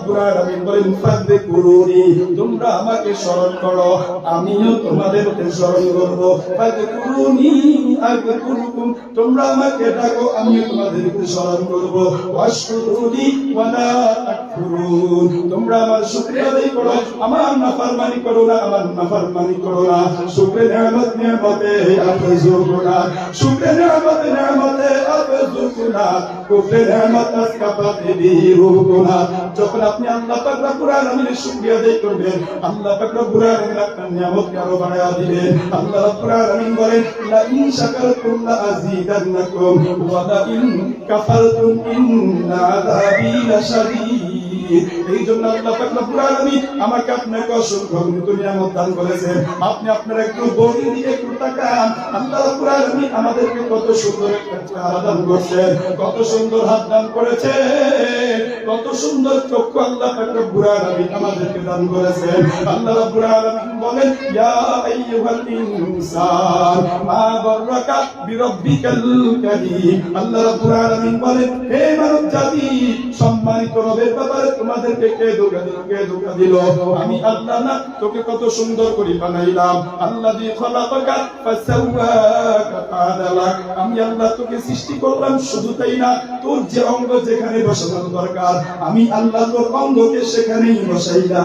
রব্বুল আলামিন বলেন ফাযকুরুনি, তোমরা আমাকে স্মরণ করো, আমিও তোমাদেরকে স্মরণ করব। ফাযকুরুনি আযকুরুকুম, তোমরা আমাকে ডাকো, আমিও তোমাদেরকে স্মরণ করব। ওয়াশকুরুনি ওয়ালা তাকফুরুন, তোমরা আমার শুকরিয়া আদায় করো, আমার নাফরমানি করো না, আমার নাফরমানি করো না। শুকরে নিয়ামত নিয়ামতে আফজুকুনা, শুকরে নিয়ামত নিয়ামতে আফজুকুনা, কুফরে নিয়ামত আসকাফাতে বিরুকুনা। যখন আপনি আল্লাহ পাক রব্বুল আলামিনের শুকরিয়া আদায় করবেন, আল্লাহ পাক রব্বুল আলামিন আপনার নিয়ামতকে আরো বাড়ায়া দিবেন। আল্লাহ রাব্বুল আলামিন বলেন লা ইন শাকারতুম লা আযীদান্নাকুম ওয়া লা ইন কাফারতুম ইন্না আযাবী লাশাদীদ। এই জন্য আল্লাহ পাক রব্বুল আলামিন আমাকে আপনাকে অসংখ্য নিয়ামত দান করেছেন। আপনি আপনার একটু বডি দিয়ে একটু তাকান, আল্লাহ রাব্বুল আলামিন আমাদেরকে কত সুন্দর একটা চেহারা দান করেছেন, কত সুন্দর হাত দান করেছেন, কত সুন্দর চক্ষু আল্লাহ পাক রব্বুল আলামিন আমাদেরকে দান করেছেন। আল্লাহ রাব্বুল আলামিন বলেন ইয়া আইয়ুহাল ইনসান মা গাররাকা বিরাব্বিকাল কারীম। আল্লাহ রাব্বুল আলামিন বলেন হে মানব জাতি, সম্মানিত রবের ব্যাপারে তোমাদেরকে কে ধোঁকা দিল? আমি আল্লাহ না তোকে কত সুন্দর করে বানাইলাম। আল্লাযী খালাকাকা ফাসাওয়াকা ফাআদালাক, আমি আল্লাহ তোকে সৃষ্টি করলাম, শুধু তাই না, তোর যে অঙ্গ যেখানে বসানোর দরকার আমি আল্লাহ তোর অঙ্গকে সেখানেই বসাইলাম।